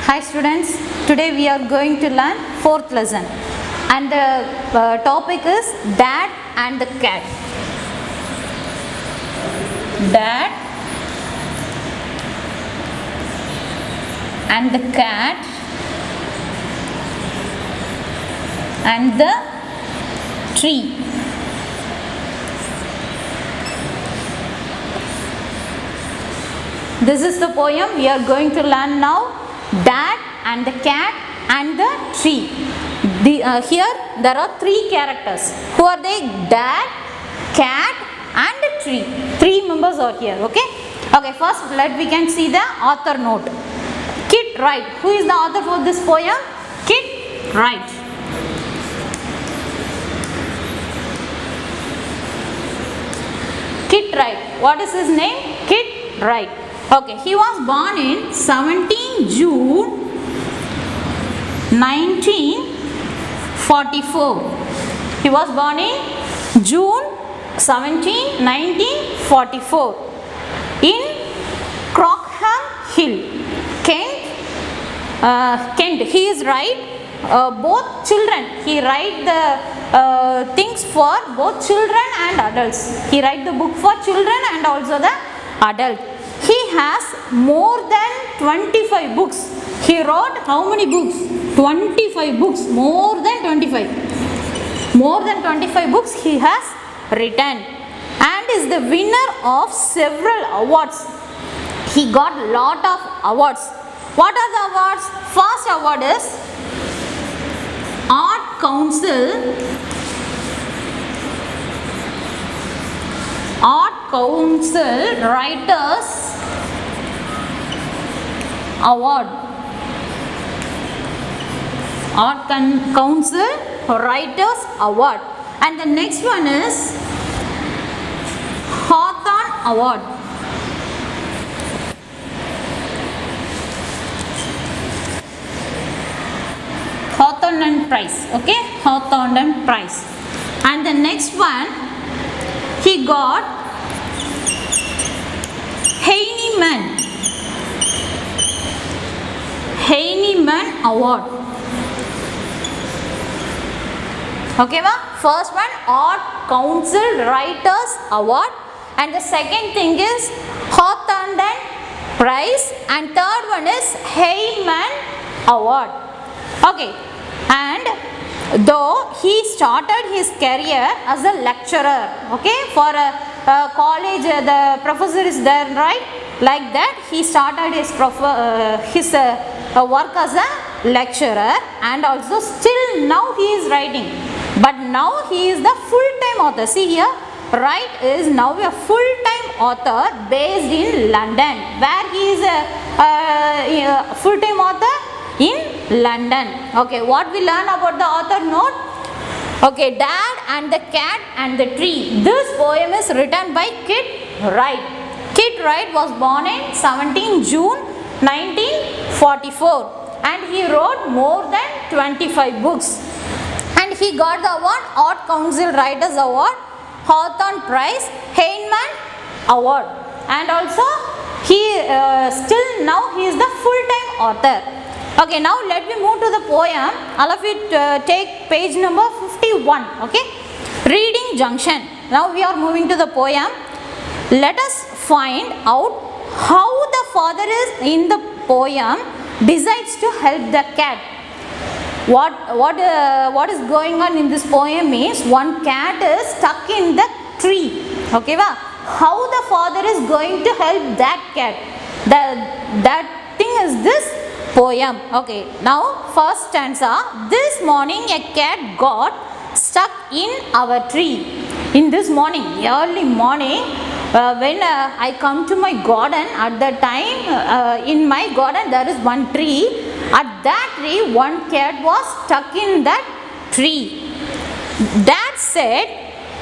Hi students, today we are going to learn 4th lesson and the topic is Dad and the Cat. Dad and the cat and the tree. This is the poem we are going to learn now. Dad and the cat and the tree. Here there are 3 characters. Who are they? Dad, cat and a tree. 3 members are here. Okay, first we can see the author note. Kit Wright. Who is the author for this poem? Kit Wright. Kit Wright. What is his name? Kit Wright. Okay, he was born in 17 June 1944. He was born in June 17, 1944 in Crockham Hill, Kent. He is right. Both children. He write the things for both children and adults. He write the book for children and also the adult. He has more than 25 books. He wrote how many books? 25 books. More than 25. More than 25 books he has written and is the winner of several awards. He got lot of awards. What are the awards? First award is Art Council Writers Award. Art Council Writers Award. And the next one is Hawthorne Award. Hawthorne Prize. Okay, Hawthorne Prize. And the next one he got Heinemann Award. Okay, first one Art Council Writers Award and the second thing is Hawthorne Prize and third one is Heinemann Award. Okay, and though he started his career as a lecturer, okay, for a college, the professor is there, right? Like that, he started his work as a lecturer and also still now he is writing. But now he is the full-time author. See here, Wright is now a full-time author based in London. Where he is a full-time author? In London. Okay, what we learn about the author note? Okay, Dad and the Cat and the Tree. This poem is written by Kit Wright. Kit Wright was born in 17 June 1944 and he wrote more than 25 books. And he got the award Art Council Writers Award, Hawthorne Prize, Heinemann Award. And also he still now he is the full-time author. Okay, now let me move to the poem. All of you take page number 51. Okay, Reading Junction. Now we are moving to the poem. Let us find out how the father is in the poem decides to help the cat. What is going on in this poem is one cat is stuck in the tree. Okay, how the father is going to help that cat? That thing is this poem. Okay, now first stanza. This morning a cat got stuck in our tree. In this morning, early morning, when I come to my garden, at that time in my garden there is one tree. At that tree one cat was stuck in that tree. Dad said,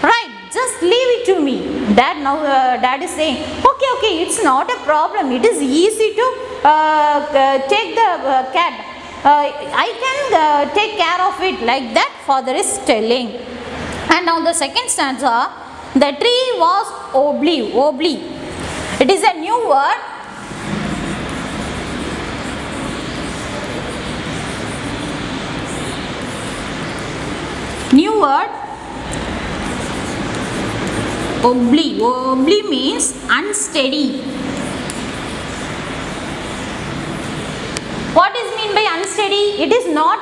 right, just leave it to me. Dad is saying, okay, it's not a problem. It is easy to take the cat. I can take care of it. Like that father is telling. And now the second stanza, the tree was wobbly. It is a new word. new word, wobbly. Wobbly means unsteady. What is mean by unsteady? It is not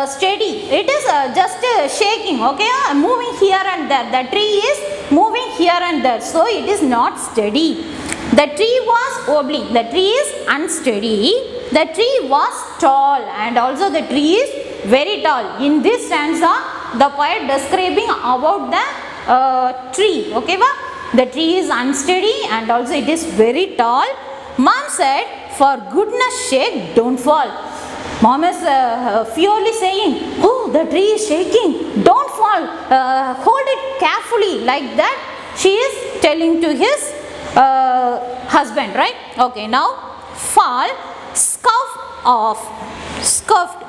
steady. It is just shaking. Okay, moving here and there. The tree is moving here and there. So it is not steady. The tree was wobbly. The tree is unsteady. The tree was tall, and also the tree is very tall. In this stanza, the poet describing about the tree. Okay, the tree is unsteady and also it is very tall. Mom said, for goodness sake, don't fall. Mom is fiercely saying, oh, the tree is shaking, don't fall, hold it carefully. Like that she is telling to his husband, right? Okay, now fall, scoff off, scoffed.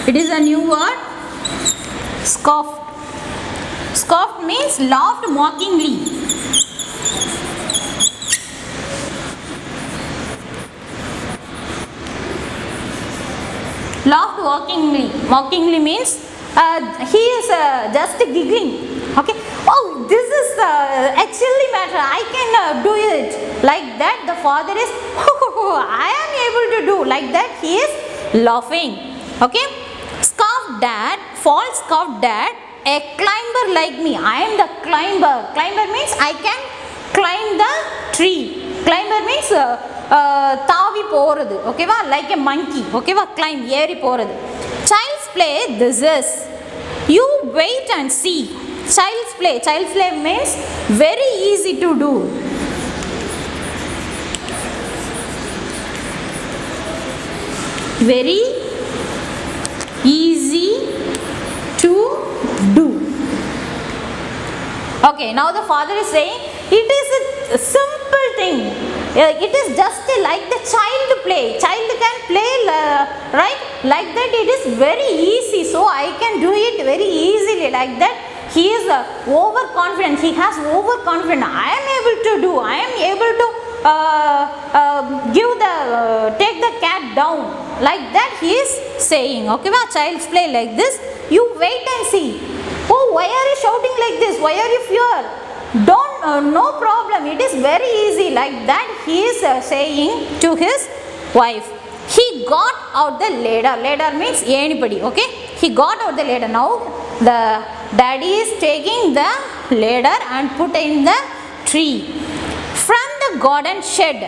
It is a new word, scoffed. Scoffed means laughed mockingly. Laughed mockingly means he is just giggling. Okay, oh, this is actually matter, I can do it. Like that the father is, oh, I am able to do. Like that he is laughing. Okay, scoffed dad, false scoffed dad, a climber like me. I am the climber. Climber means I can climb the tree. Climber means தாவி போறது. ஓகேவா, like a monkey. ஓகேவா, climb, ஏறி போறது. Child's play, this is. You wait and see. Child's play. Child's play means very easy to do. Very easy to do. Okay, now the father is saying it is a simple thing. It is just like the child play. Child can play, right? Like that it is very easy. So I can do it very easily. Like that he is overconfident. He has overconfidence. I am able to do. I am able to take the cat down. Like that he is saying. Okay, child's play like this. You wait and see. Oh, why are you shouting like this? Why are you fear? Don't, no problem. It is very easy. Like that he is saying to his wife. He got out the ladder. Ladder means anybody. Okay, he got out the ladder. Now the daddy is taking the ladder and put in the tree. From the garden shed,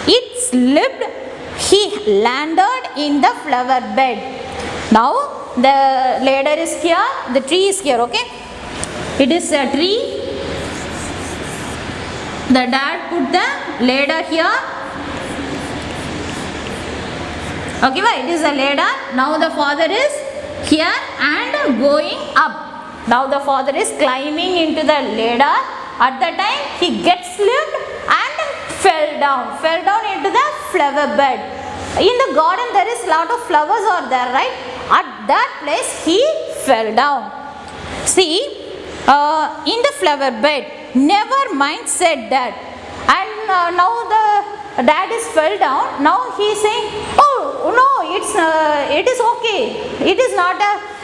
it slipped. He landed in the flower bed. Now the ladder is here, the tree is here. Okay, it is a tree. The dad put the ladder here. Okay, it is a ladder. Now the father is here and going up. Now the father is climbing into the ladder. At the time he gets slipped and fell down into the flower bed. In the garden there is lot of flowers are there, right? At that place he fell down. See, in the flower bed, never mind, said dad. And now the dad is fell down. Now he is saying, oh no, it is okay, it is not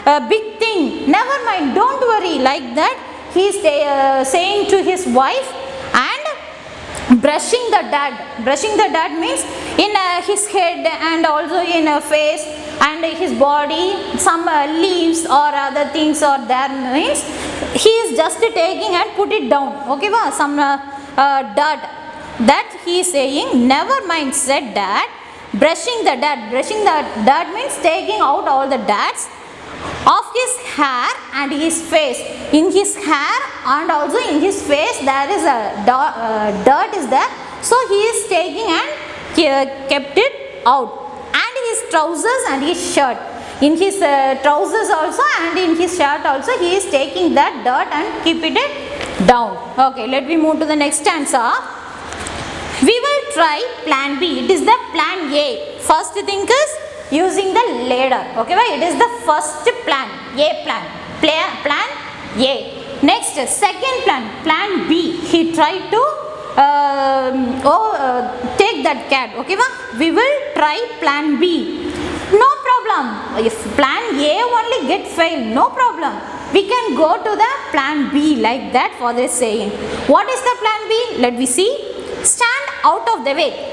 a big thing, never mind, don't worry. Like that he is saying to his wife and brushing the dad. Brushing the dad means in his head and also in face and his body. Some leaves or other things are there, means he is just taking and put it down. Okay, some dirt, that he is saying, never mind, said dad. Brushing the dirt. Brushing the dirt means taking out all the dirts of his hair and his face. In his hair and also in his face there is a dirt is there. So he is taking and kept it out. And his trousers and his shirt. In his trousers also and in his shirt also he is taking that dirt and keep it down. Okay, let me move to the next stanza. We will try plan B. It is the plan A. First thing is using the ladder. Okay, it is the first plan. A plan. Plan A. Next, second plan B. He tried to take that cat. Okay, we will try plan B. No problem. problem. If plan A only get failed, no problem. We can go to the plan B, like that father is saying. What is the plan B? Let me see. Stand out of the way.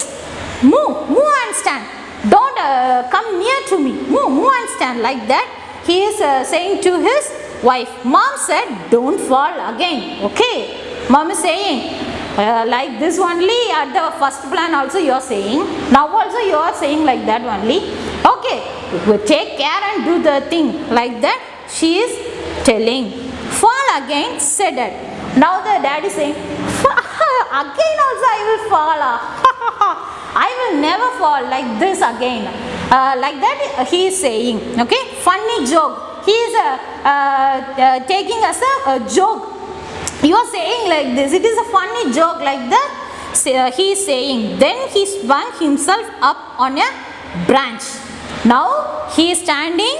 Move and stand. Don't come near to me. Move and stand, like that. He is saying to his wife. Mom said, don't fall again. Okay. Mom is saying, like this only at the first plan also you are saying. Now also you are saying like that only. Okay. Take care and do the thing, like that. She is telling. Fall again, said it. Now the dad is saying, again also I will fall. I will never fall like this again. Like that he is saying. Okay. Funny joke. He is taking as a joke. You are saying like this. It is a funny joke, like that. He is saying. Then he swung himself up on a branch. Now he is standing.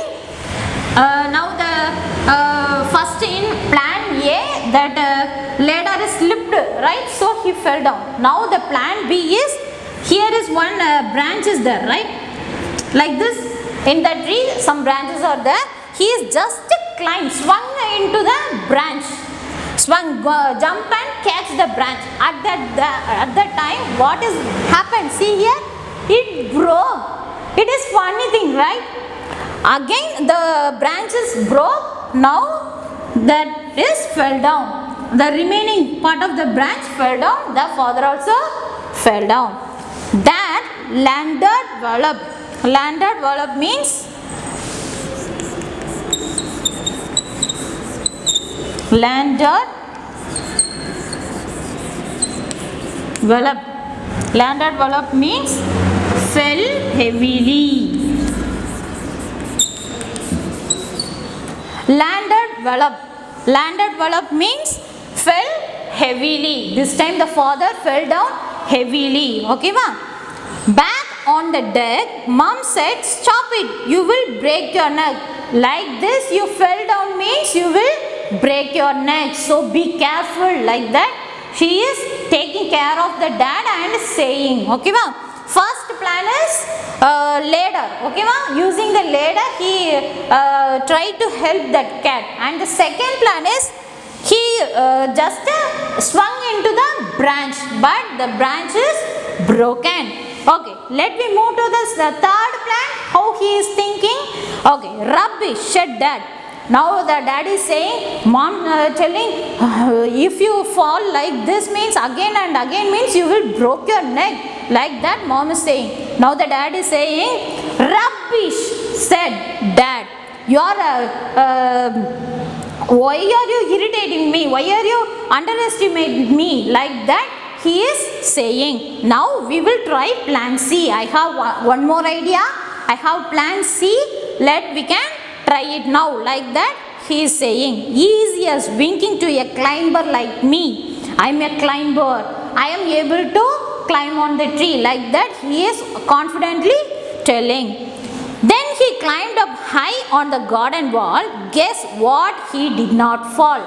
Now the first in plan A, that ladder is slipped, right? So he fell down. Now the plan B is, here is one branch is there, right? Like this, in the tree some branches are there. He is just climbed, swung into the branch. Swung, jump and catch the branch. At that time, what is happened? See here, it broke. It is funny thing, right? Again the branches broke. Now that is fell down. The remaining part of the branch fell down. The father also fell down. That landed Vallabh. Landed Vallabh means landed Vallabh. Landed Vallabh means fell heavily. Landed Vallabh. Landed Vallabh means fell heavily. This time the father fell down heavily. Okay, ma? Back on the deck, mom said, stop it. You will break your neck. Like this, you fell down means you will break your neck. So be careful, like that. She is taking care of the dad and saying. Okay, ma? First plan is ladder. Okay, ma? Using the ladder, he tried to help that cat. And the second plan is he just swung into the branch, but the branch is broken. Okay, let me move to the third plan. How he is thinking? Okay, rubbish, said dad. Now the dad is saying, mom telling, if you fall like this means again and again means you will break your neck. Like that mom is saying. Now the dad is saying, rubbish, said dad. You are, why are you irritating me? Why are you underestimating me? Like that he is saying. Now we will try plan C. I have one more idea. I have plan C. We can try it now. Like that he is saying. Easy as winking to a climber like me. I am a climber. I am able to climb on the tree. Like that he is confidently telling. Then he climbed up high on the garden wall. Guess what? He did not fall.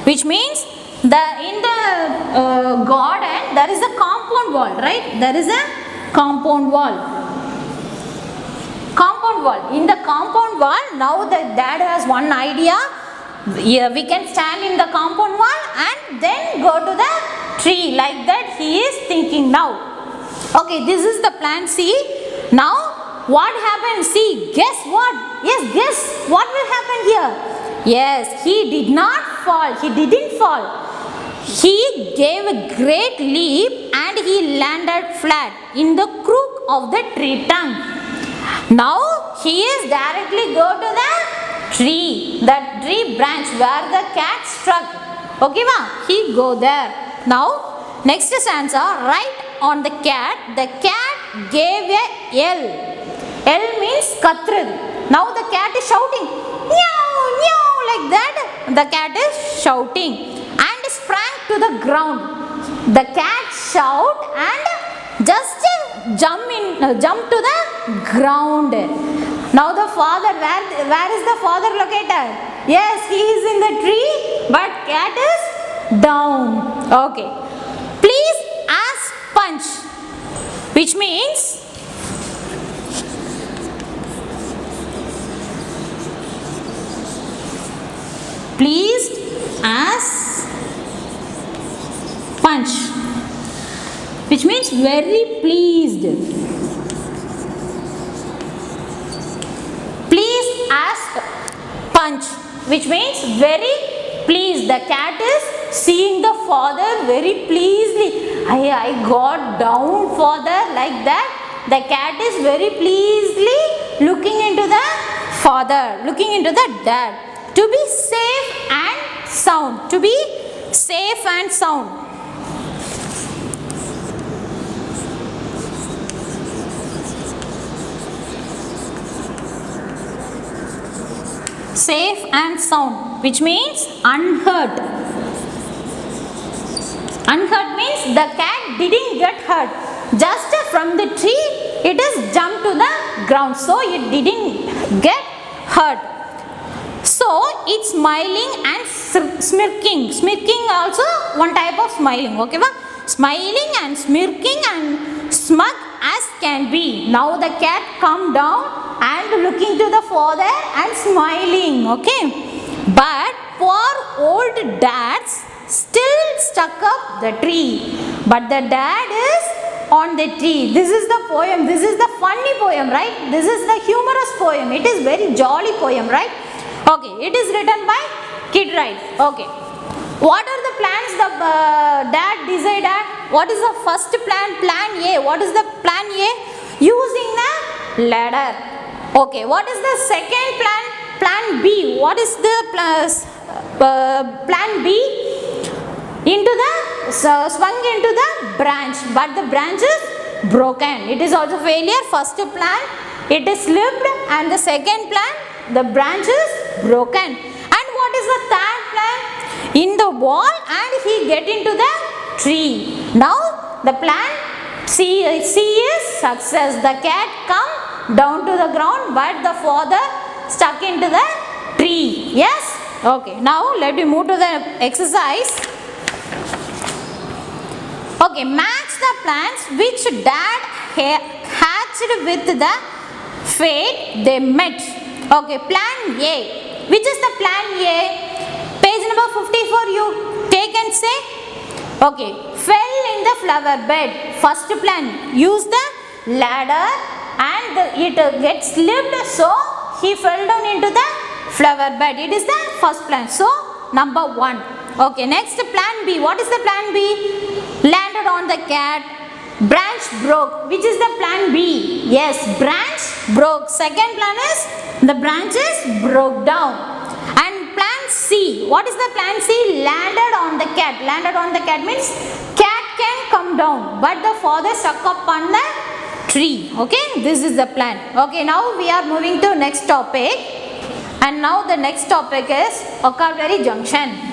Which means in the garden there is a compound wall, right? There is a compound wall. Compound wall. In the compound wall, now the dad has one idea. Yeah, we can stand in the compound wall and then go to the tree. Like that he is thinking now. Okay, this is the plan C. Now what happened? See, guess what? Yes, guess what will happen here? Yes, he did not fall. He didn't fall. He gave a great leap and he landed flat in the crook of the tree trunk. Now he is directly go to the tree, branch where the cat struck. Okay, ma? He go there. Now next stanza, right on the cat. The cat gave a yell. Yell means katru. Now the cat is shouting, meow, meow, like that. The cat is shouting and sprang to the ground. The cat shout and just jump to the ground. Now the father, where is the father located? Yes, he is in the tree, but cat is down. Okay. Please ask Punch, which means pleased as Punch, which means very pleased. Pleased as Punch, which means very pleased. The cat is seeing the father very pleasantly. I got down, father, like that. The cat is very pleasantly looking into the father, looking into the dad. To be safe and sound. To be safe and sound. Safe and sound, which means unhurt. Unhurt means the cat didn't get hurt. Just from the tree, it has jumped to the ground, so it didn't get hurt. So it's smiling and smirking. Smirking also one type of smiling. Okay, ma? Smiling and smirking and smug as can be. Now the cat come down and looking to the father and smiling. Okay, but poor old dads still stuck up the tree. But the dad is on the tree. This is the poem. This is the funny poem, right? This is the humorous poem. It is very jolly poem, right? Okay, it is written by Kid Wright. Okay, what are the plans the dad decided? What is the first plan? Plan A. What is the plan A? Using the ladder. Okay, what is the second plan? Plan B. What is the plan B? Into the swung into the branch, but the branch is broken. It is also failure. First plan, it is slipped, and the second plan, the branch is broken. And what is the third plan? In the wall, and he get into the tree. Now the plan C is success. The cat come down to the ground, but the father stuck into the tree. Yes? Okay, now let me move to the exercise. Okay, match the plans which dad hatched with the fate they met. Okay, plan A. Which is the plan A? Page number 54 you take and say. Okay, fell in the flower bed. First plan, use the ladder and it gets slipped, so he fell down into the flower bed. It is the first plan. So, number 1. Okay, next plan B. What is the plan B? Landed on the cat. Branch broke. Which is the plan B? Yes, branch broke. Second plan is the branches broke down. And plan C. What is the plan C? Landed on the cat. Landed on the cat means cat can come down, but the father stuck up on the tree. Okay, this is the plan. Okay, now we are moving to next topic. And now the next topic is vocabulary junction.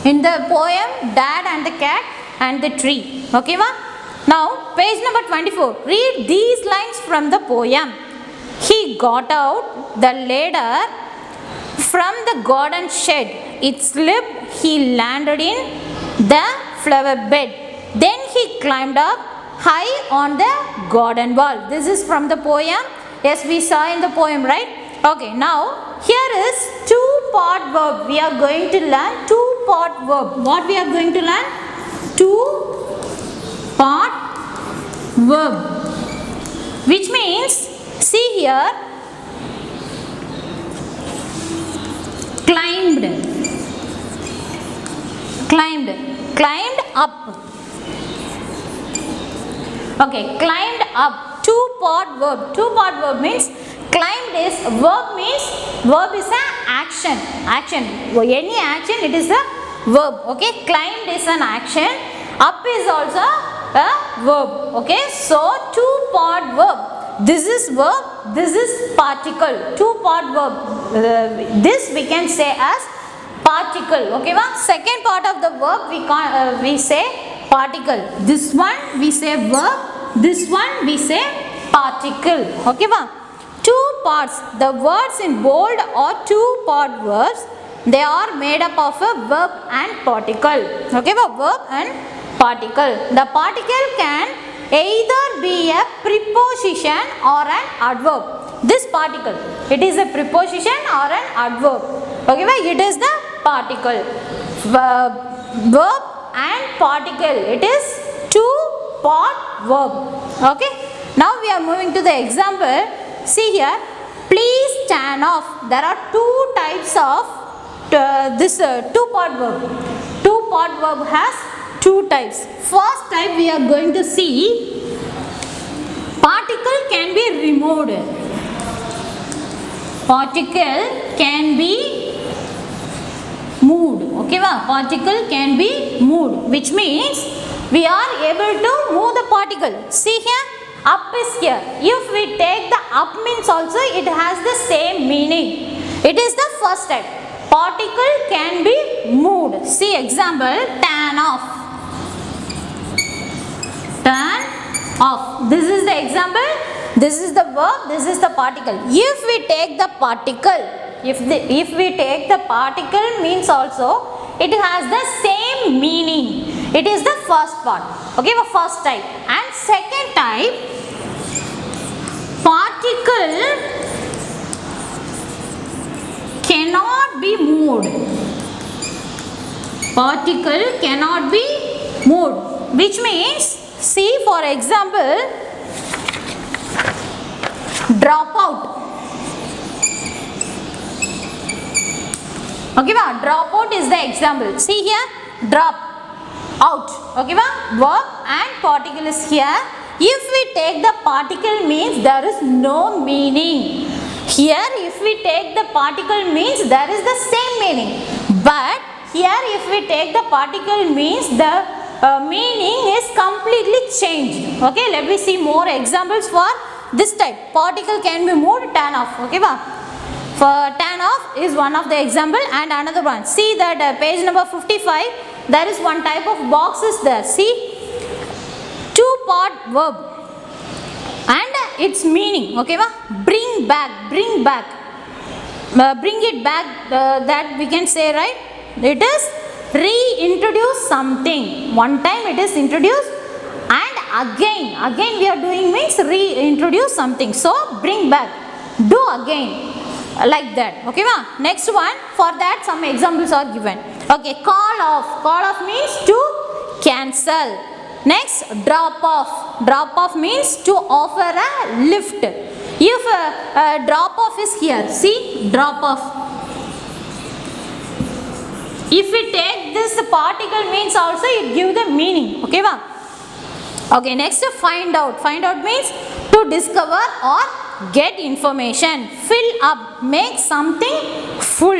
In the poem, Dad and the Cat and the Tree. Okay, ma? Now, page number 24. Read these lines from the poem. He got out the ladder from the garden shed. It slipped. He landed in the flower bed. Then he climbed up high on the garden wall. This is from the poem. Yes, we saw in the poem, right? Okay, now here is two-part verb. We are going to learn two-part verb. What we are going to learn? Two-part verb. Which means, see here, climbed, climbed up. Okay, climbed up. Two-part verb. Two-part verb means climbed is verb is an action. Any action, it is a verb. Okay, climbed is an action. Up is also a verb. Okay, so two-part verb. This is verb. This is particle. Two-part verb. This we can say as particle. Okay, ma? Second part of the verb we say particle. This one we say verb. This one we say particle. Okay, ma? Two parts. The words in bold are two-part verbs. they are made up of a verb and particle. Okay, verb and particle. The particle can either be a preposition or an adverb. This particle, it is a preposition or an adverb. Okay, it is the particle. Verb and particle, it is two-part verb. Okay, now we are moving to the example. See here, please stand off. There are two types of this two-part verb. Two-part verb has two types. First type we are going to see, particle can be removed. Particle can be moved. Okay, particle can be moved, which means we are able to move the particle. See here, up is here. If we take the up means also it has the same meaning. It is the first type. Particle can be moved. See example, turn off. Turn off. This is the example. This is the verb. This is the particle. If we take the particle, if we take the particle means also it has the same meaning. It is the first part. Okay, the first type. And second type, particle cannot be moved. Particle cannot be moved, which means, see for example, drop out. Okay, drop out is the example. See here, drop out. Okay, verb and particle is here. If we take the particle means there is no meaning. Here if we take the particle means there is the same meaning. But here if we take the particle means the meaning is completely changed. Okay, let me see more examples for this type. Particle can be moved, turn off. Okay, for turn off is one of the example, and another one. See that page number 55, there is one type of box is there. See, two-part verb and its meaning. Okay, bring back, bring back, bring it back, that we can say, right? It is reintroduce something. One time it is introduced and again we are doing means reintroduce something. So bring back, do again, like that. Okay, next one, for that some examples are given. Okay, call off. Call off means to cancel. Next, drop off. Drop off means to offer a lift. If drop off is here, see, drop off. If we take this particle means also it give the meaning. Okay, okay, next, find out. Find out means to discover or get information. Fill up, make something full.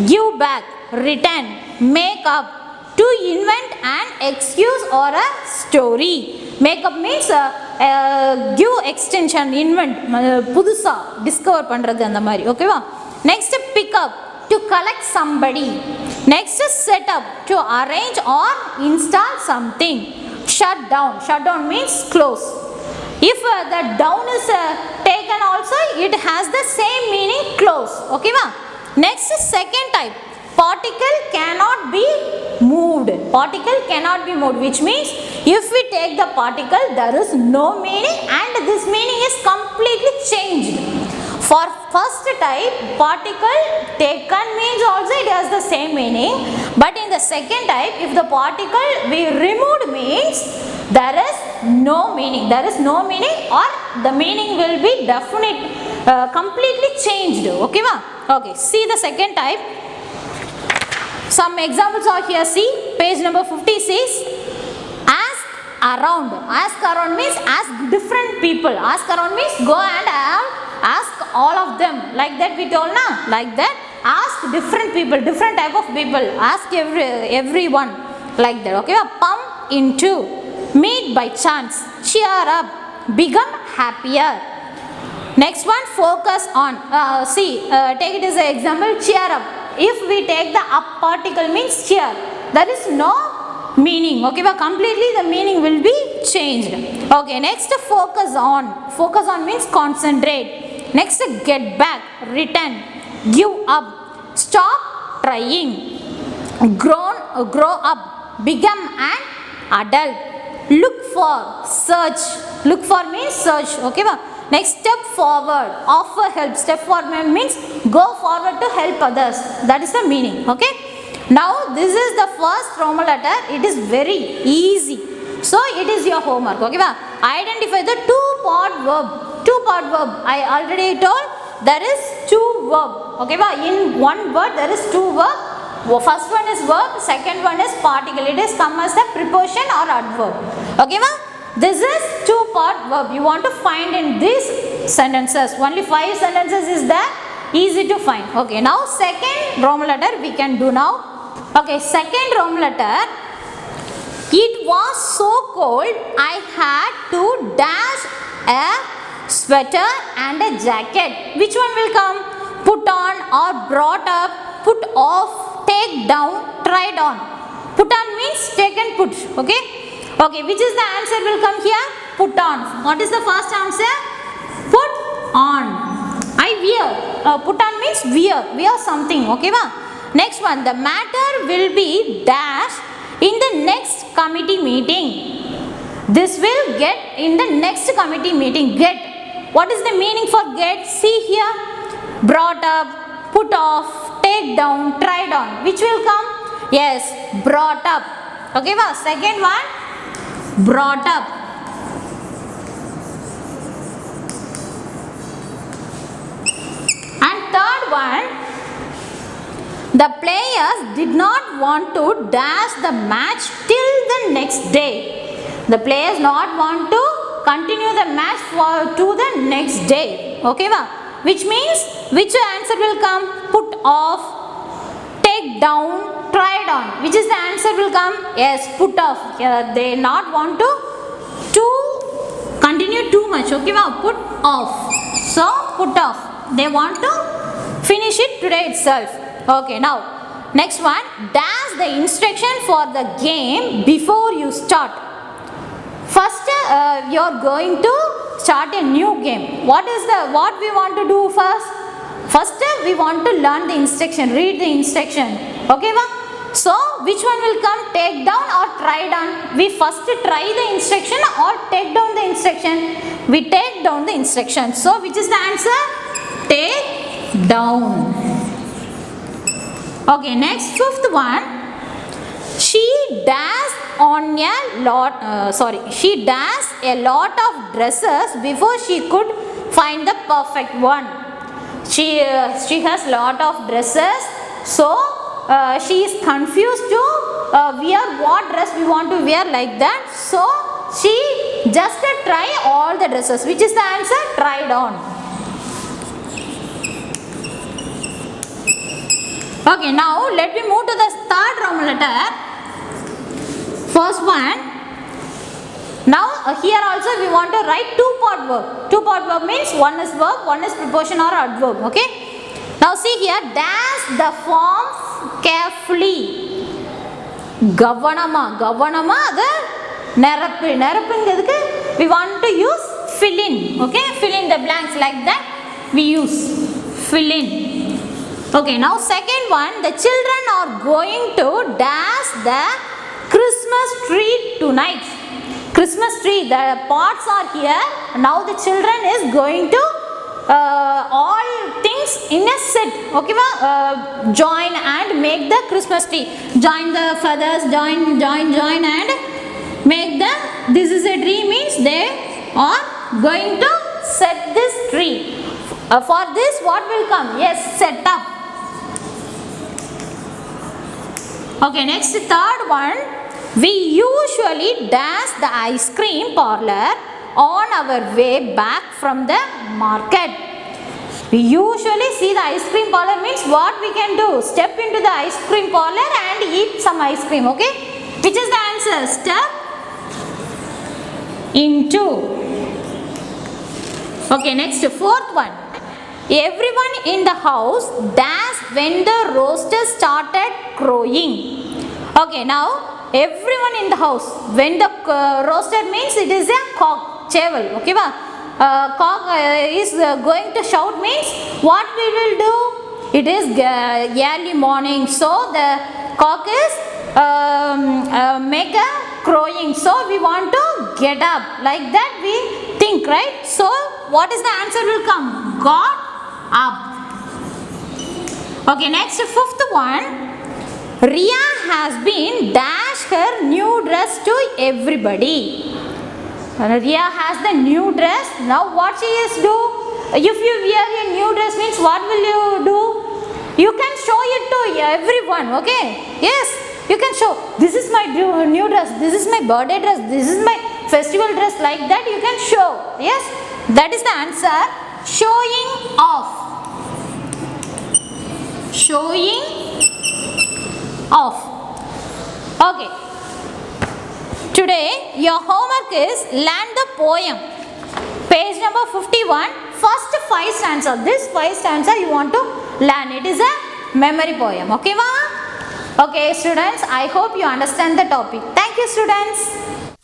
Give back, return, make up. To invent an excuse or a story. Make up means give extension, invent, pudusa, discover pandrathu andha mari. Okay, next, pick up, to collect somebody. Next, set up, to arrange or install something. Shut down. Shut down means close. If the down is taken also, it has the same meaning, close. Okay, next, second type, particle cannot be moved. Particle cannot be moved, which means if we take the particle there is no meaning and this meaning is completely changed. For first type, particle taken means also it has the same meaning, but in the second type, if the particle we removed means there is no meaning. There is no meaning, or the meaning will be definite, completely changed. Okay, okay, see the second type. Some examples are here. See page number 56. Ask around. Ask around means ask different people. Ask around means go and ask all of them. Like that we told na. Like that. Ask different people, different type of people. Ask everyone. Like that. Okay. Pump into. Meet by chance. Cheer up. Become happier. Next one, focus on. See, take it as an example. Cheer up. If we take the up particle means cheer, there is no meaning. Okay, but completely the meaning will be changed. Okay, next, focus on. Focus on means concentrate. Next, get back, return, give up, stop trying. Grow up, become an adult. Look for, search. Look for means search. Okay, next, step forward, offer help. Step forward means go forward to help others. That is the meaning. Okay, now this is the first Roman letter. It is very easy, so it is your homework. Okay, identify the two-part verb. Two-part verb, I already told, there is two verb. Okay, in one word there is two verb. First one is verb, second one is particle. It is come as a preposition or adverb. Okay, this is two-part verb. You want to find in these sentences. Only 5 sentences is there. Easy to find. Okay, now second Roman letter we can do now. Okay, second Roman letter. It was so cold I had to dash a sweater and a jacket. Which one will come? Put on or brought up, put off, take down, tried on. Put on means take and put. Okay. Okay, which is the answer will come here? Put on. What is the first answer? Put on. I wear. Put on means wear. Wear something. Okay, next one. The matter will be dash in the next committee meeting. This will get in the next committee meeting. Get. What is the meaning for get? See here. Brought up, put off, take down, tried on. Which will come? Yes, brought up. Okay, second one, brought up. And third one, the players did not want to dash the match till the next day. The players not want to continue the match to the next day. Okay, which means which answer will come? Put off, take down, tried on. Which is the answer will come? Yes, put off. They not want to continue too much. Okay, put off. So put off. They want to finish it today itself. Okay, now next one. Dash the instruction for the game before you start. First, you are going to start a new game. What we want to do first? First, we want to learn the instruction, read the instruction. Okay, so which one will come? Take down or try down? We first try the instruction or take down the instruction? We take down the instruction. So which is the answer? Take down. Okay, next, fifth one. She dashed a lot of dresses before she could find the perfect one. She has lot of dresses, so she is confused to wear what dress we want to wear like that. So she just try all the dresses. Which is the answer? Tried on. Okay, now let me move to the third Roman letter. First one. Now here also we want to write two-part verb. Two-part verb means one is verb, one is preposition or adverb. Okay. Now see here, dash the form carefully. Gavanama. Gavanama the nerappu. Nerappu we want to use fill in. Okay. Fill in the blanks like that. We use fill in. Okay. Now second one, the children are going to dash the Christmas tree tonight. Christmas tree, the pots are here. Now the children is going to all things in a set. Okay, join and make the Christmas tree. Join the feathers, join and make the. This is a tree means they are going to set this tree. For this, what will come? Yes, set up. Okay, next third one. We usually dash the ice cream parlor on our way back from the market. We usually see the ice cream parlor means what we can do? Step into the ice cream parlor and eat some ice cream. Okay, which is the answer? Step into. Okay, next fourth one. Everyone in the house dashed when the rooster started crowing. Okay, now everyone in the house, when the rooster means it is a cock, cheval. Okay, cock is going to shout means what we will do? it is early morning, so the cock is make a crowing, so we want to get up, like that we think, right? So what is the answer will come? Got up. Okay, next, fifth one. Riya has been dash her new dress to everybody. Riya has the new dress. Now what she is do? If you wear a new dress means what will you do? You can show it to everyone, okay? Yes, you can show. This is my new dress. This is my birthday dress. This is my festival dress. Like that you can show. Yes, that is the answer. Showing off. Showing off. Okay. Today your homework is learn the poem. Page number 51. First 5 stanza. This 5 stanza you want to learn. It is a memory poem. Okay, ma? Okay, students. I hope you understand the topic. Thank you, students.